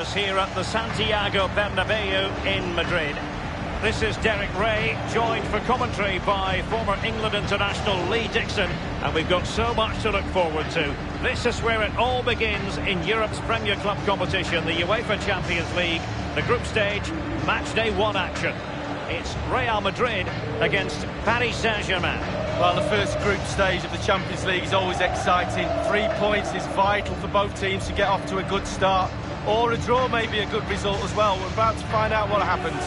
Here at the Santiago Bernabeu in Madrid. This is Derek Ray, joined for commentary by former England international Lee Dixon, and we've got so much to look forward to. This is where it all begins in Europe's Premier Club competition, the UEFA Champions League, the group stage, match day 1 action. It's Real Madrid against Paris Saint-Germain. Well, the first group stage of the Champions League is always exciting. 3 points is vital for both teams to get off to a good start. Or a draw may be a good result as well. We're about to find out what happens.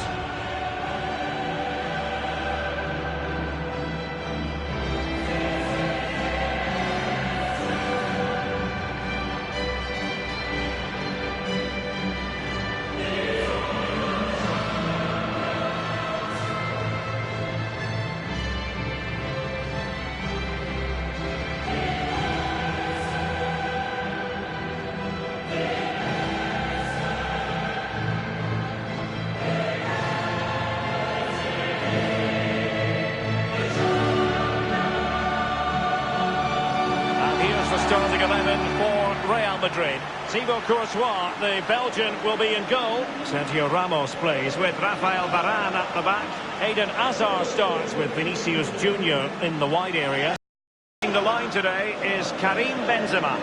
Starting 11 for Real Madrid. Thibaut Courtois, the Belgian, will be in goal. Sergio Ramos plays with Rafael Varane at the back. Eden Hazard starts with Vinicius Junior in the wide area. The line today is Karim Benzema.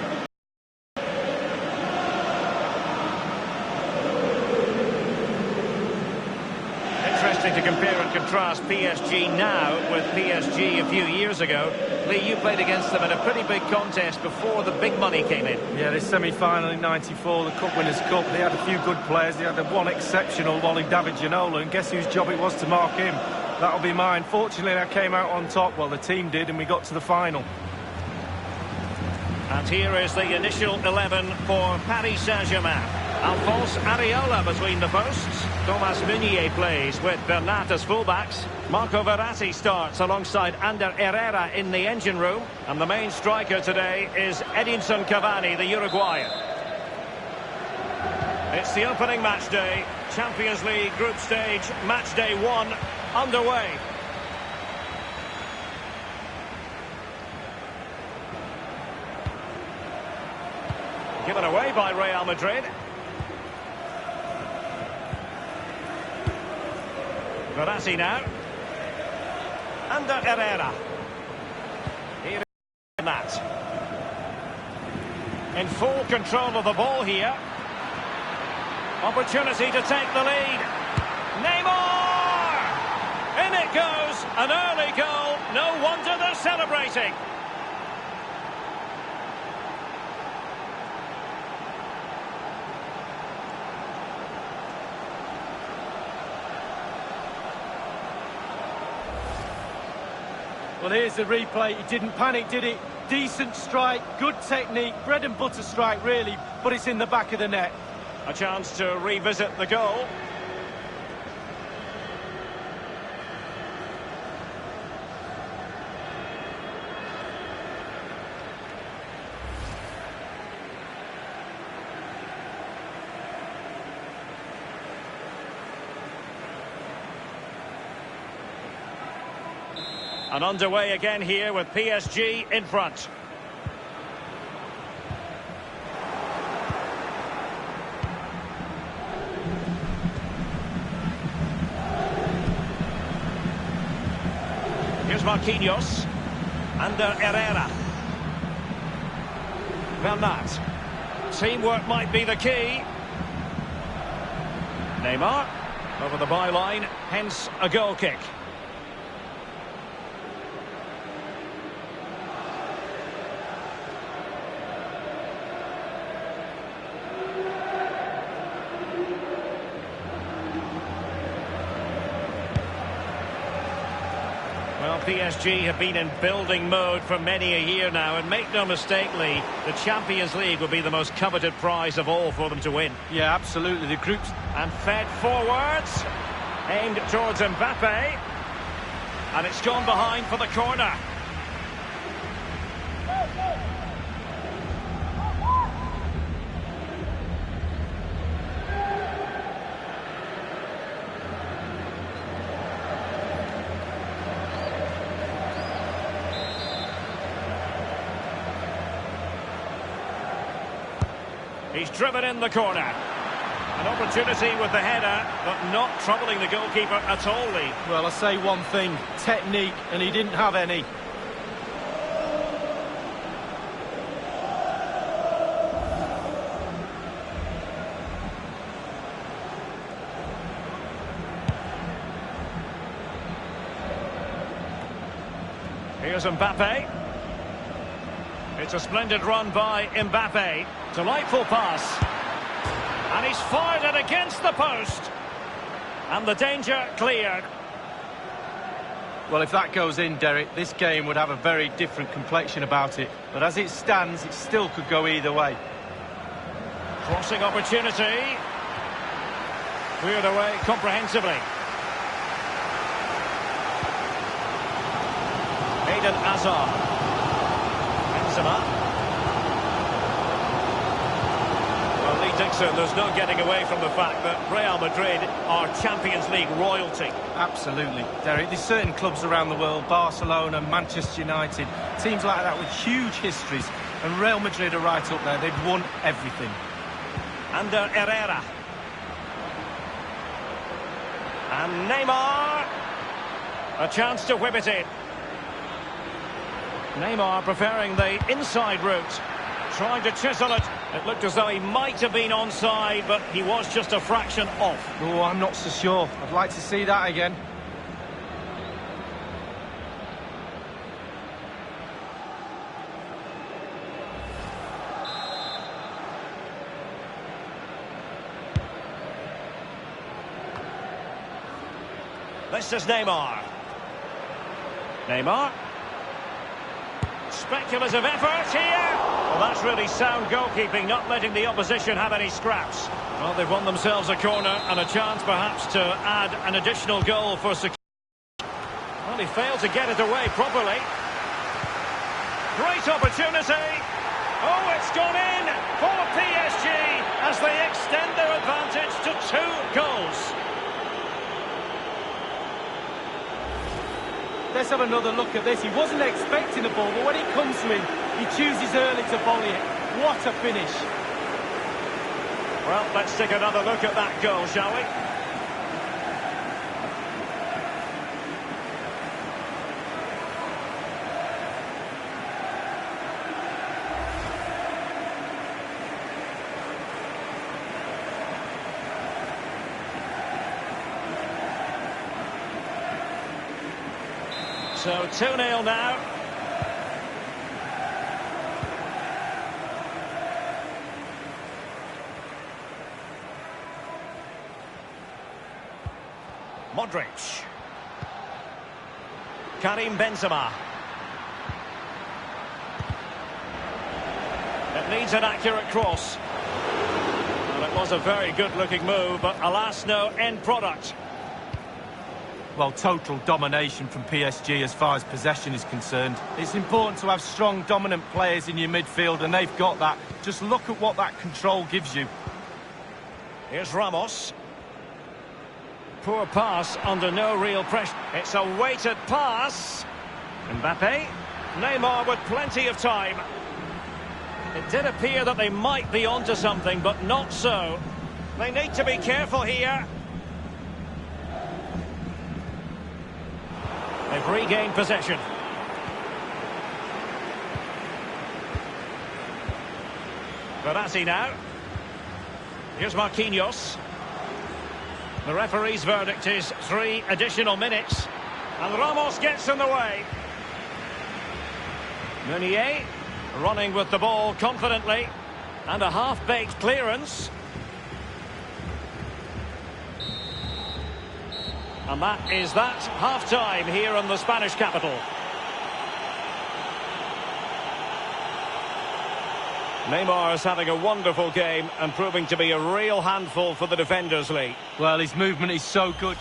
Interesting to compare and contrast PSG now with PSG a few years ago. Lee, you played against them in a pretty big contest before the big money came in. Yeah, this semi-final in '94, the Cup Winners' Cup, they had a few good players. They had the one exceptional one in David Ginola, and guess whose job it was to mark him? That'll be mine. Fortunately, I came out on top. Well, the team did, and we got to the final. And here is the initial 11 for Paris Saint-Germain. Alphonse Areola between the posts. Thomas Meunier plays with Bernat as fullbacks. Marco Verratti starts alongside Ander Herrera in the engine room. And the main striker today is Edinson Cavani, the Uruguayan. It's the opening match day. Champions League group stage, match day 1 underway. Given away by Real Madrid. Verratti now. Ander Herrera. Here is Matt. In full control of the ball here. Opportunity to take the lead. Neymar! In it goes. An early goal. No wonder they're celebrating. Well, here's the replay. He didn't panic, did he? Decent strike, good technique, bread and butter strike, really, but it's in the back of the net. A chance to revisit the goal. And underway again here with PSG in front. Here's Marquinhos. Ander Herrera. Bernat. Teamwork might be the key. Neymar over the byline, hence a goal kick. Well, PSG have been in building mode for many a year now, and make no mistake, Lee, the Champions League will be the most coveted prize of all for them to win. Yeah, absolutely. The groups... And fed forwards, aimed towards Mbappe, and it's gone behind for the corner. He's driven in the corner. An opportunity with the header, but not troubling the goalkeeper at all, Lee. Well, I say one thing, technique, and he didn't have any. Here's Mbappe. It's a splendid run by Mbappe. Delightful pass. And he's fired it against the post. And the danger cleared. Well, if that goes in, Derek, this game would have a very different complexion about it. But as it stands, it still could go either way. Crossing opportunity. Cleared away comprehensively. Eden Hazard. Benzema. Well, Lee Dixon, there's no getting away from the fact that Real Madrid are Champions League royalty. Absolutely, Derek. There's certain clubs around the world, Barcelona, Manchester United, teams like that with huge histories, and Real Madrid are right up there. They've won everything. Under Herrera. And Neymar. A chance to whip it in. Neymar preferring the inside route. Trying to chisel it. It looked as though he might have been onside, but he was just a fraction off. Oh, I'm not so sure. I'd like to see that again. This is Neymar. Neymar. Speculative effort here. Well, that's really sound goalkeeping, not letting the opposition have any scraps. Well, they've won themselves a corner and a chance perhaps to add an additional goal for security. Well, he failed to get it away properly. Great opportunity. Oh, it's gone in for PSG as they extend their advantage to 2 goals. Let's have another look at this. He wasn't expecting the ball, but when it comes to him, he chooses early to volley it. What a finish. Well, let's take another look at that goal, shall we? So 2-0 now. Modric. Karim Benzema. It needs an accurate cross. Well, it was a very good-looking move, but alas, no end product. Well, total domination from PSG as far as possession is concerned. It's important to have strong, dominant players in your midfield, and they've got that. Just look at what that control gives you. Here's Ramos. Poor pass under no real pressure. It's a weighted pass. Mbappe. Neymar with plenty of time. It did appear that they might be onto something, but not so. They need to be careful here. They've regained possession. Verratti now. Here's Marquinhos. The referee's verdict is 3 additional minutes. And Ramos gets in the way. Meunier running with the ball confidently. And a half-baked clearance. And that is that half-time here in the Spanish capital. Neymar is having a wonderful game and proving to be a real handful for the defenders, Lee. Well, his movement is so good.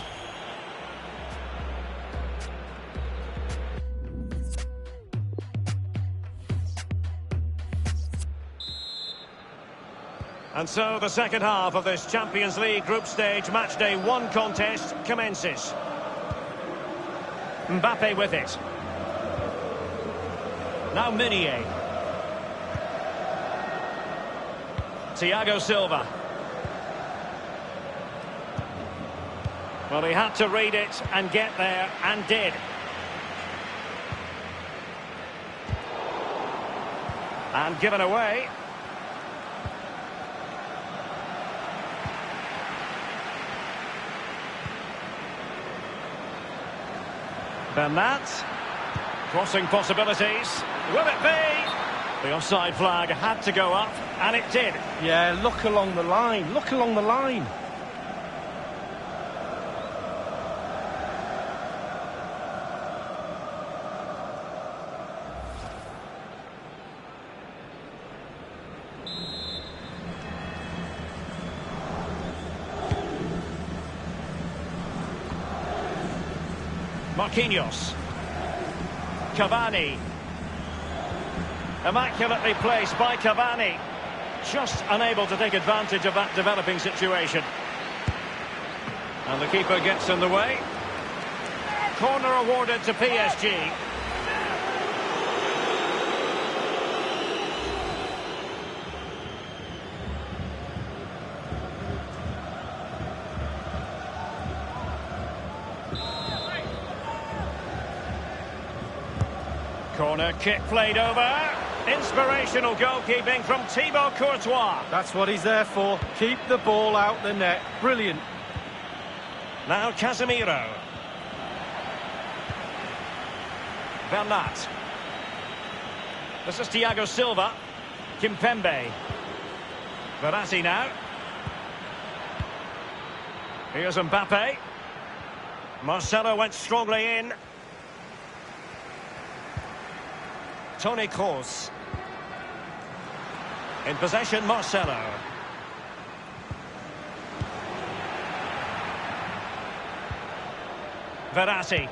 And so the second half of this Champions League group stage matchday 1 contest commences. Mbappe with it. Now Meunier. Thiago Silva. Well, he had to read it and get there, and did. And given away. Bernat. Crossing possibilities. Will it be? The offside flag had to go up, and it did. Yeah, look along the line. Look along the line. Marquinhos. Cavani. Immaculately placed by Cavani. Just unable to take advantage of that developing situation. And the keeper gets in the way. Corner awarded to PSG. Corner kick played over. Inspirational goalkeeping from Thibaut Courtois. That's what he's there for. Keep the ball out the net. Brilliant. Now Casemiro. Bernat. This is Thiago Silva. Kimpembe. Verratti now. Here's Mbappe. Marcelo went strongly in. Toni Kroos. In possession, Marcelo. Verratti.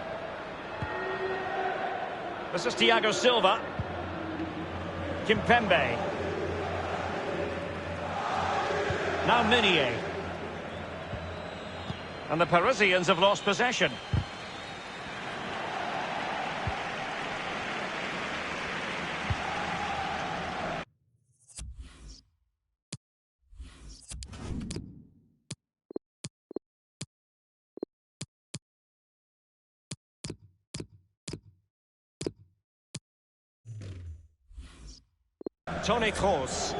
This is Thiago Silva. Kimpembe. Now Meunier. And the Parisians have lost possession. Toni Kroos.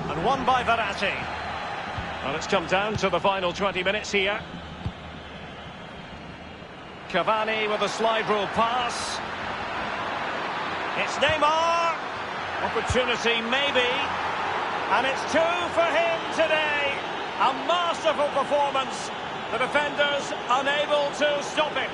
And won by Verratti. Well, it's come down to the final 20 minutes here. Cavani with a slide rule pass. It's Neymar. Opportunity maybe. And it's two for him today. A masterful performance. The defenders unable to stop him.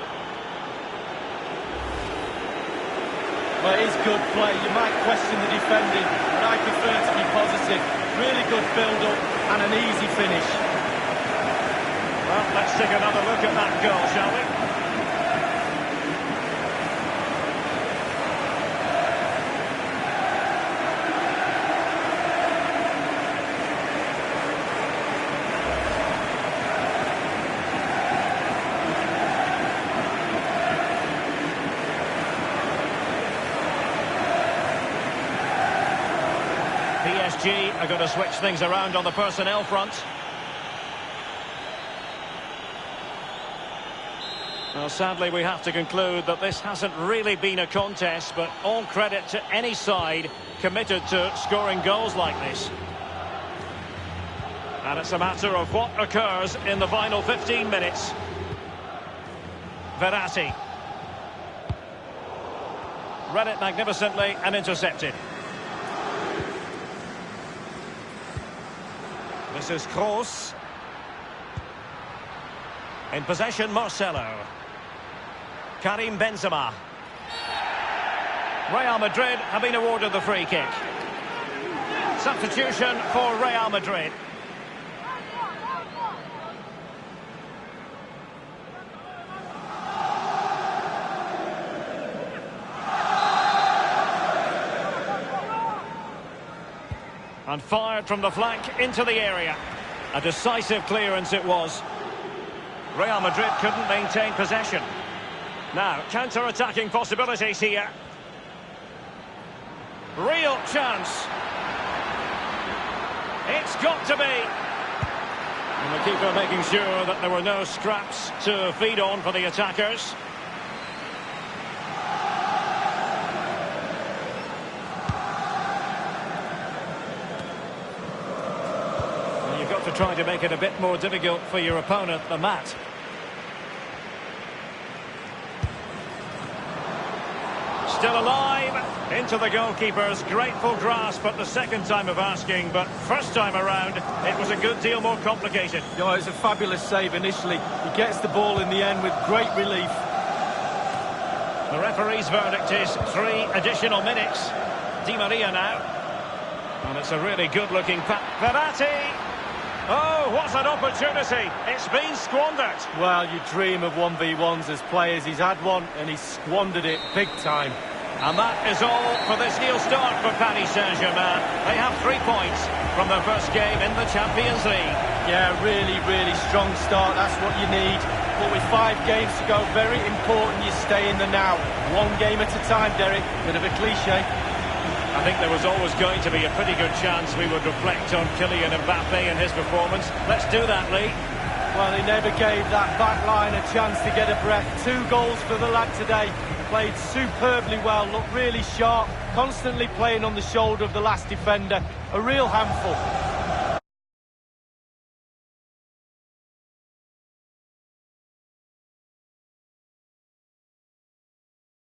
Well, it is good play. You might question the defending, but I prefer to be positive. Really good build-up and an easy finish. Well, let's take another look at that goal, shall we? PSG are going to switch things around on the personnel front. Well, sadly, we have to conclude that this hasn't really been a contest, but all credit to any side committed to scoring goals like this. And it's a matter of what occurs in the final 15 minutes. Verratti. Read it magnificently and intercepted. This is Kroos. In possession, Marcelo. Karim Benzema. Real Madrid have been awarded the free kick. Substitution for Real Madrid. And fired from the flank into the area. A decisive clearance it was. Real Madrid couldn't maintain possession. Now, counter-attacking possibilities here. Real chance. It's got to be. And the keeper making sure that there were no scraps to feed on for the attackers. And you've got to try to make it a bit more difficult for your opponent than that. Still alive, into the goalkeeper's grateful grasp at the second time of asking, but first time around, it was a good deal more complicated. You know, it's a fabulous save initially. He gets the ball in the end with great relief. The referee's verdict is 3 additional minutes. Di Maria now. And it's a really good-looking pass. Verratti! Oh, what an opportunity! It's been squandered. Well, you dream of 1v1s as players. He's had one, and he's squandered it big time. And that is all for this heel start for Paris Saint-Germain. They have 3 points from their first game in the Champions League. Yeah, really, really strong start. That's what you need. But with 5 games to go, very important you stay in the now. 1 game at a time, Derek. Bit of a cliche. I think there was always going to be a pretty good chance we would reflect on Kylian Mbappe and his performance. Let's do that, Lee. Well, he never gave that back line a chance to get a breath. 2 goals for the lad today. Played superbly well, looked really sharp, constantly playing on the shoulder of the last defender. A real handful.